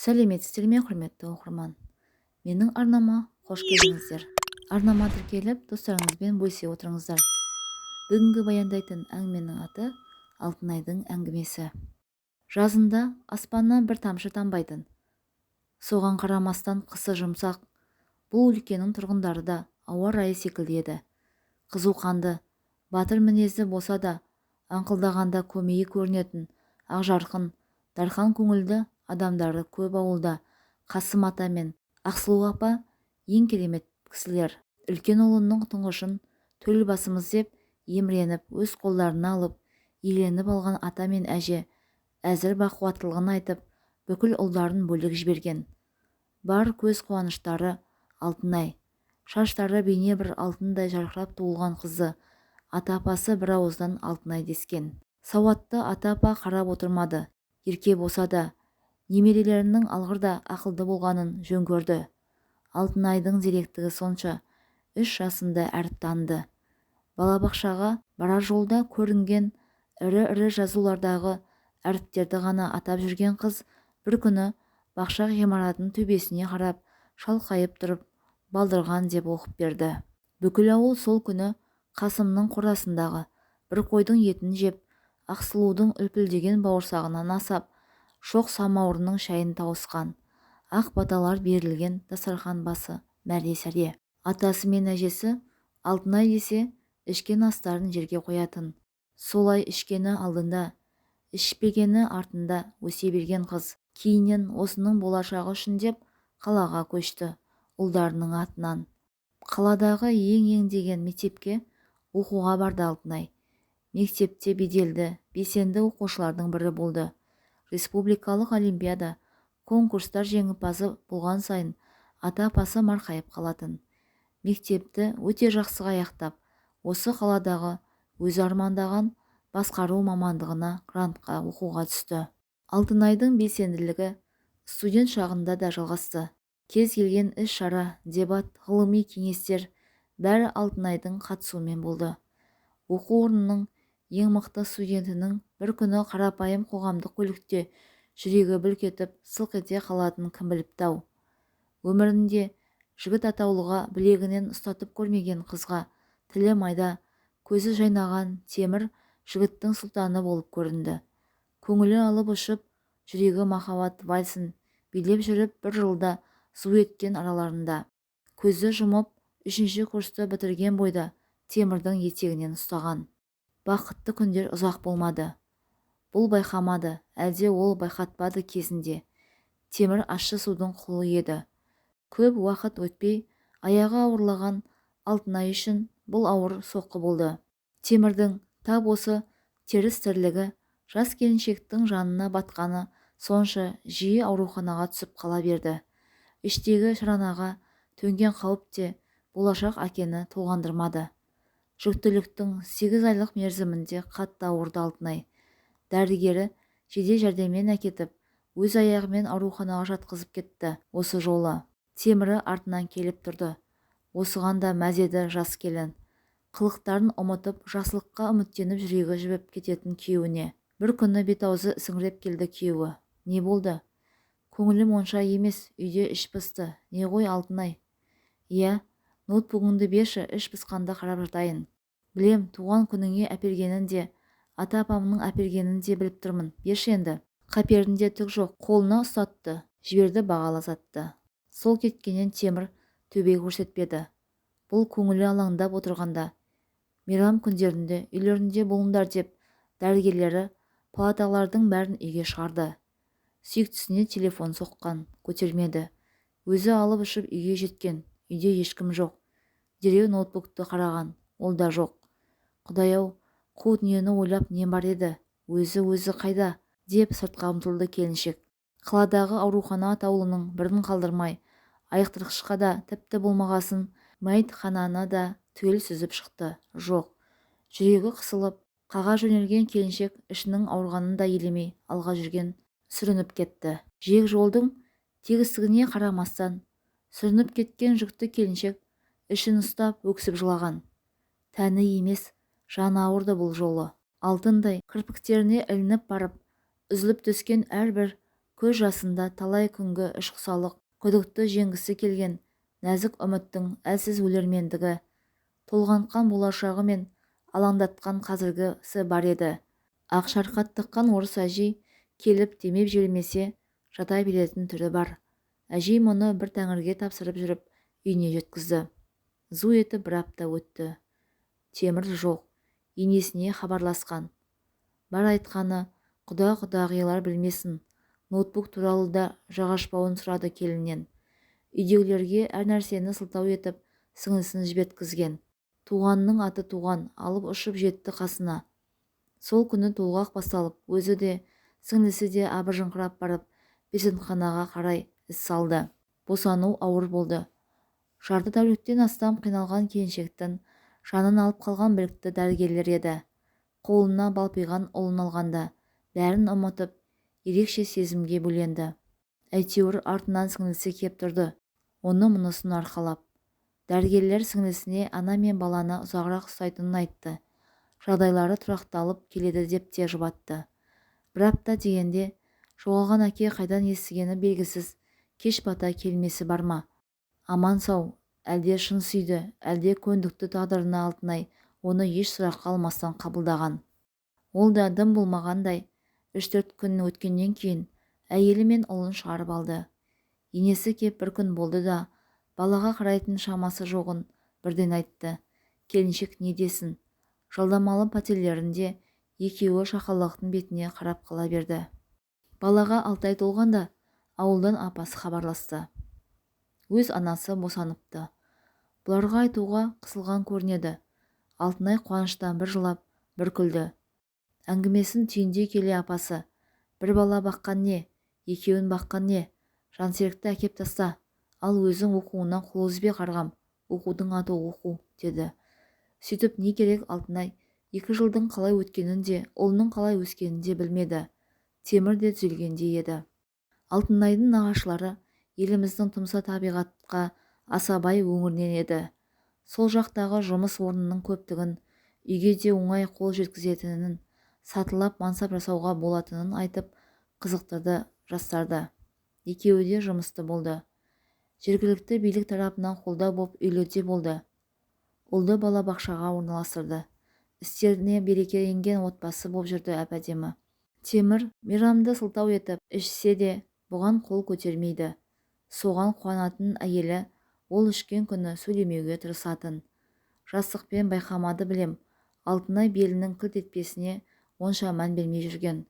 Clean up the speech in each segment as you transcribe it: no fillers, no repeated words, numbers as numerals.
Сәлеметсіздер ме, құрметті оқырман? Менің арнама қош келдіңіздер. Арнама тіркеліп, достарыңызбен бөлісе отырыңыздар. Бүгінгі баяндайтын әңгіменің аты Алтынайдың әңгімесі. Жазында аспаннан бір тамшы тамбайтын. Соған қарамастан қысы жұмсақ. Бұл өлкенің тұрғындары да ауа райы секілді еді. Қызу қанды, батыр мінезді болса да, аңқылдағанда көмейі көрінетін ақжарқын, дархан көңілді адамдары көп ауылда. Қасым ата мен Ақсұлу апа ең керемет кісілер. Үлкен ұлының тұңғышын төл басымыз деп еміреніп, өз қолдарына алып, иеленіп алған ата мен әже әзір бақуаттылығын айтып, бүкіл ұлдарын бөлек жіберген. Бар көз қуаныштары Алтынай. Шаштары бейне бір алтындай жарқырап туылған қызы. Ата-апасы бір ауыздан Алтынай дескен. Сауатты ата-апа қарап отырмады. Ерке болса да, немерелерінің алғырда ақылды болғанын жөн көрді. Алтынайдың зеректігі сонша, 3 жасында әріп таныды. Балабақшаға барар жолда көрінген ірі-ірі жазулардағы әріптерді ғана атап жүрген қыз бір күні бақша ғимаратының төбесіне қарап шалқайып тұрып балдырған деп оқып берді. Бүкіл ауыл сол күні Қасымның қорасындағы бір қойдың етін жеп, Ақсұлудың үлпілдеген бауырсағынан асап, шоқ самауырының шайын тауысқан. Ақ баталар берілген дастархан басы мәре-сәре. Атасы мен әжесі Алтынай десе ішкен астарын жерге қоятын. Солай ішкені алдында, ішпегені артында өсе берген қыз. Кейіннен осының болашағы үшін деп қалаға көшті ұлдарының атынан. Қаладағы ең деген мектепке оқуға барды Алтынай. Мектепте беделді, белсенді оқушылардың бірі болды. Республикалық олимпиада, конкурстар жеңімпазы болған сайын ата-апасы марқайып қалатын. Мектепті өте жақсы аяқтап, осы қаладағы өзі армандаған басқару мамандығына грантқа оқуға түсті. Алтынайдың белсенділігі студент шағында да жалғасты. Кез келген іс-шара, дебат, ғылыми кеңестер бәрі Алтынайдың қатысуымен болды. Оқу орнының ең мықты студентінің бір күні қарапайым қоғамдық көлікте жүрегі бүлк етіп сылқ ете қалатын кім біліпті-ау. Өмірінде жігіт атаулыға білегінен ұстатып көрмеген қызға тілі майда, көзі жайнаған темір жігіттің сұлтаны болып көрінді. Көңілі алып ұшып, жүрегі махаббат вальсін билеп жүріп бір жылда су еткен араларында. Көзі жұмып, 3-ші курсты бітірген бойда темірдің етегінен ұстаған. Бақытты күндер ұзақ болмады. Бұл байқамады, әлде ол байқатпады кезінде. Темір ащы судың құлы еді. Көп уақыт өтпей, аяғы ауырлаған Алтынай үшін бұл ауыр соққы болды. Темірдің тап осы теріс тірлігі жас келіншектің жанына батқаны сонша жиі ауруханаға түсіп қала берді. Іштегі шаранаға төнген қауіп те болашақ әкені толғандырмады. Жүктіліктің 8 айлық мерзімінде қатты ауырды Алтынай. Дәрігері жедел жәрдеммен әкетіп, өз аяғымен ауруханаға жатқызып кетті. Осы жолы темірі артынан келіп тұрды. Осыған да мәз еді жас келін. Қылықтарын ұмытып, жасылыққа үміттеніп жүрегі жібіп кететін күйеуіне. Бір күні бет-аузы сіңіреп келді күйеуі. Не болды? Көңілім онша емес, үйде іш пысты. Не ғой Алтынай? Иә, ноутбугыңды берші, іш пысқанда қарап жатайын. Білем, туған күніңе әпергенін де, ата-апамның әпергенін де біліп тұрмын. Берші енді. Қаперінде түк жоқ. Қолына ұстатты, жіберді бағалы затты. Сол кеткеннен темір төбе көрсетпеді. Бұл көңілі алаңдап отырғанда, мейрам күндерінде үйлерінде болыңдар деп дәрігерлері палаталардың бәрін үйге шығарды. Сүйіктісіне телефон соққан, көтермеді. Өзі алып ұшып үйге жеткен. Үйде ешкім жоқ. Дереу ноутбукты қараған, ол да жоқ. Құдай-ау, қу дүниені ойлап не бар еді? Өзі қайда? Деп сыртқа ұмтылды келіншек. Қаладағы аурухана атаулының бірін қалдырмай, айықтырғышқа да тіпті болмағасын мәйітхананы да түгел сүзіп шықты. Жоқ. Жүрегі қысылып, қаға жөнелген келіншек ішінің ауырғанын да елемей алға жүрген сүрініп кетті. Жиек жолдың тегістігіне қарамастан сүрініп кеткен жүкті келіншек ішін ұстап өксіп жылаған. Тәні емес, жаны ауырды бұл жолы. Алтындай кірпіктеріне ілініп барып, үзіліп түскен әрбір көз жасында талай күнгі ішқұсалық, күдікті жеңгісі келген нәзік үміттің әлсіз өлермендігі, толғантқан болашағы мен алаңдатқан қазіргісі бар еді. Ақ шарқат тыққан орыс әжей келіп демеп желмесе жата беретін түрі бар. Әжей мұны бір тәңірге тапсырып жүріп үйіне жеткізді. Зу етіп бір апта өтті. Темір жоқ, енесіне хабарласқан. Бар айтқаны, құда-құдағилар білмесін. Ноутбук туралы да жағашпауын сұрады келіннен. Үйдегілерге әр нәрсені сылтау етіп сіңлісін жіберткізген. Туғанның аты туған, алып ұшып жетті қасына. Сол күні толғақ басталып, өзі де, сіңлісі де абыржыңқырап барып, перзентханаға қарай із салды. Босану ауыр болды. Жарты тәуліктен астам қиналған келіншектің жанын алып қалған білікті дәрігерлер еді. Қолына балпиған ұлын алғанда бәрін ұмытып, ерекше сезімге бөленді. Әйтеуір артынан сіңлісі кеп тұрды, оны мұнысын арқалап. Дәрігерлер сіңлісіне ана мен баланы ұзағырақ ұстайтынын айтты. Жағдайлары тұрақталып келеді деп те жұбатты. Бір апта дегенде жоғалған әке қайдан естігені белгісіз, кеш бата келмесі бар ма? Аман сау, әлде шын сүйді, әлде көндікті тағдырына Алтынай оны еш сұраққа алмастан қабылдаған. Ол да дым болмағандай 3-4 күн өткеннен кейін әйелі мен ұлын шығарып алды. Енесі кеп бір күн болды да, балаға қарайтын шамасы жоғын бірден айтты. Келіншек не десін? Жалдамалы пәтерлерінде екеуі шақалақтың бетіне қарап қала берді. Балаға 6 ай толғанда ауылдан апасы хабарласты. Өз анасы босаныпты. Бұларға айтуға қысылған көрінеді. Алтынай қуаныштан бір жылап, бір күлді. Әңгімесін түйіндей келе апасы: бір бала баққан не, екеуін баққан не, Жансерікті әкеп таста, ал өзің оқуына қол үзбе қарғам, оқудың аты оқу, деді. Сөйтіп не керек Алтынай 2 жылдың қалай өткенін де, ұлының қалай өскенін де білмеді. Темір де түзелгендей еді. Алтынайдың нағашылары еліміздің тұмса табиғатқа аса бай өңірінен еді. Сол жақтағы жұмыс орнының көптігін, үйге де оңай қол жеткізетінін, сатылап мансап жасауға болатынын айтып қызықтырды жастарды. Екеуі де жұмысты болды. Жергілікті билік тарапынан қолдау боп үйлерде болды. Ұлды балабақшаға орналастырды. Істеріне береке енген отбасы боп жүрді әп-әдемі. Темір мейрамды сылтау етіп ішсе де бұған қол көтермейді. Соған қуанатын әйелі ол ішкен күні сөйлемеуге тырысатын. Жастықпен байқамады білем, Алтынай белінің кілт етпесіне онша мән бермей жүрген.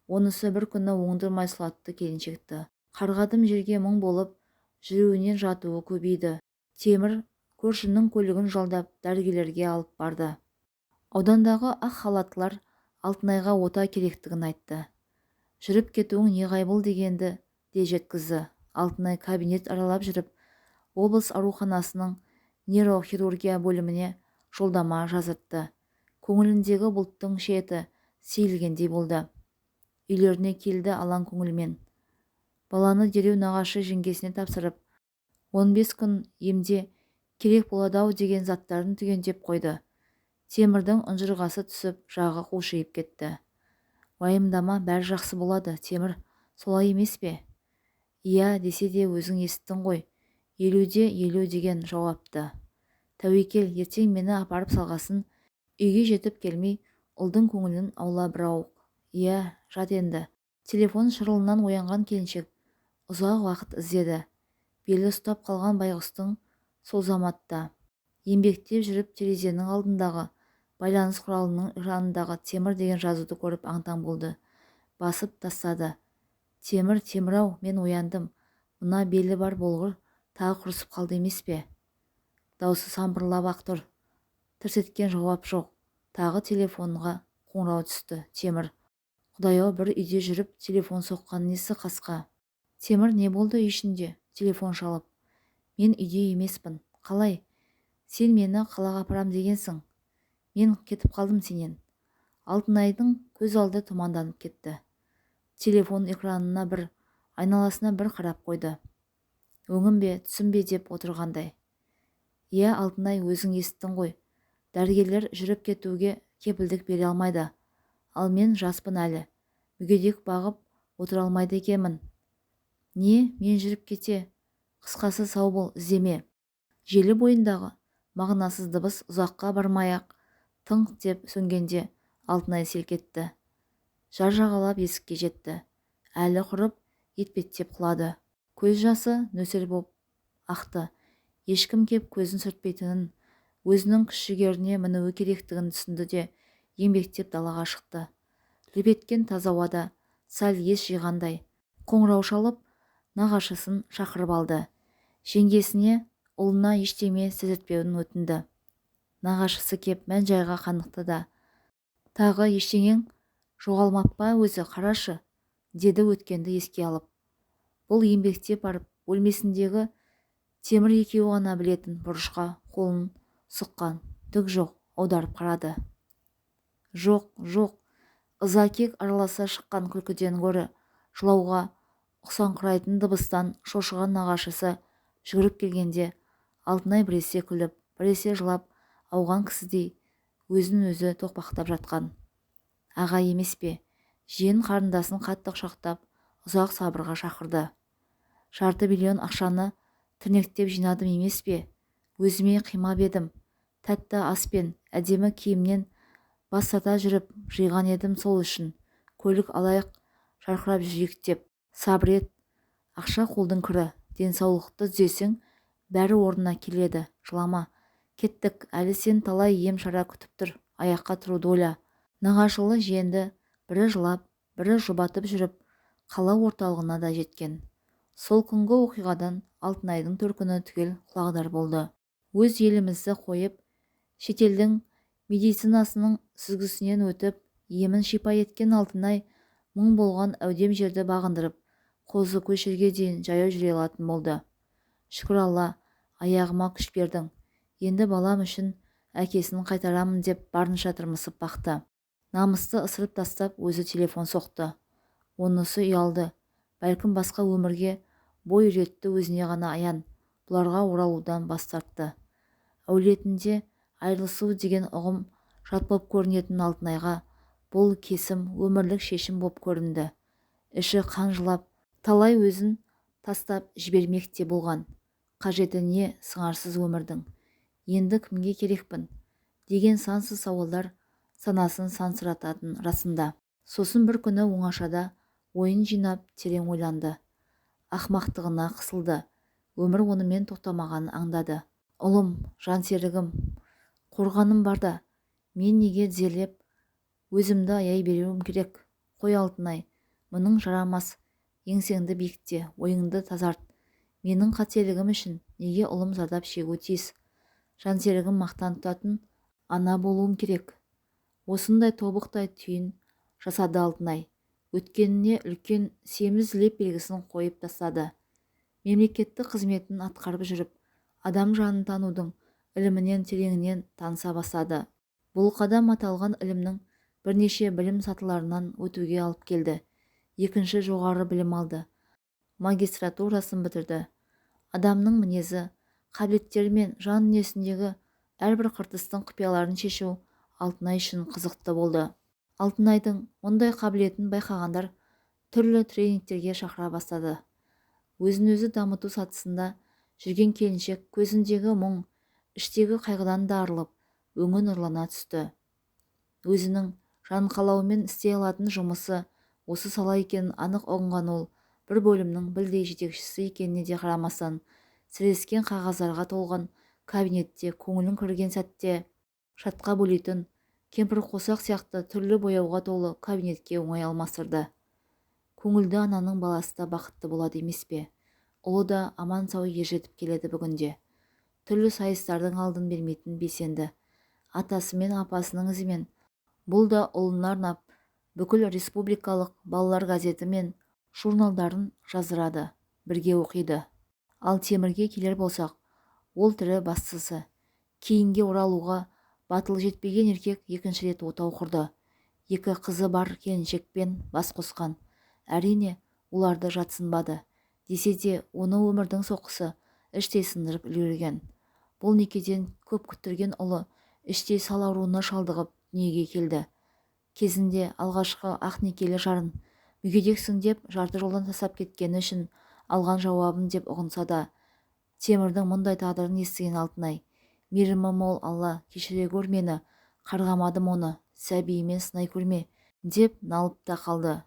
Онысы бір күні оңдырмай сұлатты келіншекті. Қарғадым жерге мұң болып, жүруінен жатуы көбейді. Темір көршінің көлігін жалдап дәрігерлерге алып барды. Аудандағы ақ халаттылар Алтынайға ота керектігін айтты. Жүріп кетуің неғайбыл дегенді де жеткізді. Алтынай кабинет аралап жүріп, облыс ауруханасының нейрохирургия бөліміне жолдама жазыртты. Көңіліндегі бұлттың шеті сейілгендей болды. Үйлеріне келді алаң көңілмен. Баланы дереу нағашы жеңгесіне тапсырып, 15 күн емде керек болады-ау деген заттарын түгендеп қойды. Темірдің ұнжырғасы түсіп, жағы қушиып кетті. Уайымдама, бәрі жақсы болады, Темір, солай емес пе? Иә, десе де өзің естің ғой. 50-де 50 деген жауапты. Тәуекел, ертең мені апарып салғасын, үйге жетіп келмей, ұлдың көңілін аула бір ауық. Иә, жат енді. Телефон шырылынан оянған келіншек ұзақ уақыт іздеді. Белі ұстап қалған байғұстың сол заматта. Еңбектеп жүріп терезенің алдындағы байланыс құралының жанындағы Темір деген жазуды көріп аң-таң болды. Басып тастады. Темір, Темір-ау, мен ояндым. Мына белі бар болғыр тағы құрысып қалды емес пе? Даусы самбырлап ақ тұр. Тырс еткен жауап жоқ. Тағы телефонға қоңырау түсті. Темір. Құдай-ау, бір үйде жүріп телефон соққан несі қасқа? Темір, не болды үй ішінде? Телефон шалып. Мен үйде емеспін. Қалай? Сен мені қалаға апарам дегенсің. Мен кетіп қалдым сенен. Алтынайдың көз алды тұманданып кетті. Телефон экранына бір, айналасына бір қарап қойды. Өңім бе, түсім бе деп отырғандай. Иә, Алтынай, өзің естің ғой. Дәрігерлер жүріп кетуге кепілдік бере алмайды. Ал мен жаспын әлі. Мүгедек бағып отыра алмайды екенмін. Не, мен жүріп кете. Қысқасы сау бол, іздеме. Желі бойындағы мағынасыз дыбыс ұзаққа бармай-ақ тыңқ деп сөнгенде Алтынай селк етті. Жар жағалап есікке жетті. Әлі құрып етпеттеп құлады. Көз жасы нөсер боп ақты. Ешкім кеп көзін сүртпейтінін, өзінің күш-жігеріне мінуі керектігін түсінді де еңбектеп далаға шықты. Лүп еткен таза ауада сәл ес жиғандай қоңырау шалып нағашысын шақырып алды. Жеңгесіне ұлына ештеме сездіртпеуін өтінді. Нағашысы кеп мән-жайға қанықты да: «Тағы ештеңең жоғалмап па өзі, қарашы», деді өткенді еске алып. Бұл еңбектеп барып бөлмесіндегі темір екеуі ғана білетін бұрышқа қолын сұққан. Түк жоқ, аударып қарады. Жоқ, жоқ. Ыза кек араласа шыққан күлкіден гөрі жылауға ұқсаңқырайтын дыбыстан шошыған нағашысы жүгіріп келгенде Алтынай біресе күліп, біресе жылап ауған кісідей өзін өзі тоқпақтап жатқан. Аға емес пе? Жиен қарындасын қатты құшақтап ұзақ сабырға шақырды. «жарты миллион ақшаны тірнектеп жинадым емес пе? Өзіме қимап едім. Тәтті ас пен әдемі киімнен бас тарта жүріп жиған едім сол үшін. Көлік алайық, жарқырап жүрейік деп. Сабыр ет. Ақша қолдың кірі. Денсаулықты түзесең, бәрі орнына келеді. Жылама. Кеттік, әлі сен талай ем шара күтіп тұр. Аяққа тұруды ойла». Нағашылы жиенді бірі жылап, бірі жұбатып жүріп, қала орталығына да жеткен. Сол күнгі оқиғадан Алтынайдың төркіні түгел құлағдар болды. Өз елімізді қойып, шетелдің медицинасының сүзгісінен өтіп, емін шипа еткен Алтынай мың болған әудем жерді бағындырып, қозы көшерге дейін жаяу жүре алатын болды. Шүкір Алла, аяғыма күш бердің. Енді балам үшін әкесін қайтарамын деп барынша тырмысып бақты. Намысты ысырып тастап өзі телефон соқты. Онысы ұялды. Бәлкім басқа өмірге бой үйретті, өзіне ғана аян. Бұларға оралудан бас тартты. Әулетінде айырылысу деген ұғым жат боп көрінетін Алтынайға бұл кесім өмірлік шешім боп көрінді. Іші қан жылап, талай өзін тастап жібермек те болған. Қажеті не сыңарсыз өмірдің? Енді кімге керекпін? Деген сансыз сауалдар санасын сансырататын расында. Сосын бір күні оңашада ойын жинап терең ойланды. Ақмақтығына қысылды. Өмір онымен тоқтамағанын аңдады. Ұлым, жансерігім, қорғаным барда, мен неге тізерлеп өзімді аяй беруім керек? Қой Алтынай, мұның жарамас. Еңсеңді биікте, ойыңды тазарт. Менің қателігім үшін неге ұлым зардап шегуі тиіс? Жансерігім мақтан тұтатын ана болуым керек. Осындай тобықтай түйін жасады Алтынай. Өткеніне үлкен семіз леп белгісін қойып тастады. Мемлекеттік қызметін атқарып жүріп, адам жанын танудың ілімінен тереңінен таныса бастады. Бұл қадам аталған ілімнің бірнеше білім сатыларынан өтуге алып келді. Екінші жоғары білім алды. Магистратурасын бітірді. Адамның мінезі, қабілеттері мен жан дүниесіндегі әрбір қыртыстың құпияларын шешу Алтынай үшін қызықты болды. Алтынайдың мұндай қабілетін байқағандар түрлі тренингтерге шақыра бастады. Өзін-өзі дамыту сатысында жүрген келіншек көзіндегі мұң, іштегі қайғыдан да арылып, өңі нұрлана түсті. Өзінің жан қалауымен істей алатын жұмысы осы сала екенін анық ұғынған ол, бір бөлімнің білдей жетекшісі екеніне де қарамастан, сірескен қағаздарға толған кабинетте көңілін кірген сәтте шатқа бөлейтін кемпір қосақ сияқты түрлі бояуға толы кабинетке оңай алмастырды. Көңілді ананың баласы да бақытты болады емес пе? Ұлы да аман сау ержетіп келеді бүгінде. Түрлі сайыстардың алдын бермейтін белсенді. Атасы мен апасының ізімен бұл да ұлына арнап бүкіл республикалық балалар газеті мен журналдарын жаздырады, бірге оқиды. Ал Темірге келер болсақ, ол тірі бастысы. Кейінге оралуға батыл жетпеген еркек екінші рет отау құрды. Екі қызы бар келіншекпен бас қосқан. Әрине, оларды жатсынбады. Десе де, оны өмірдің соққысы іштей сындырып үлгерген. Бұл некеден көп күттірген ұлы іштей сал ауруына шалдығып дүниеге келді. Кезінде алғашқы ақ некелі жарын мүгедексің деп жарты жолдан тастап кеткені үшін алған жауабын деп ұғынса да, Темірдің мұндай тағдырын естіген Алтынай, мейірімі мол Алла, кешіре гөр мені, қарғамадым оны, сәбиімен сынай көрме, деп налып та қалды.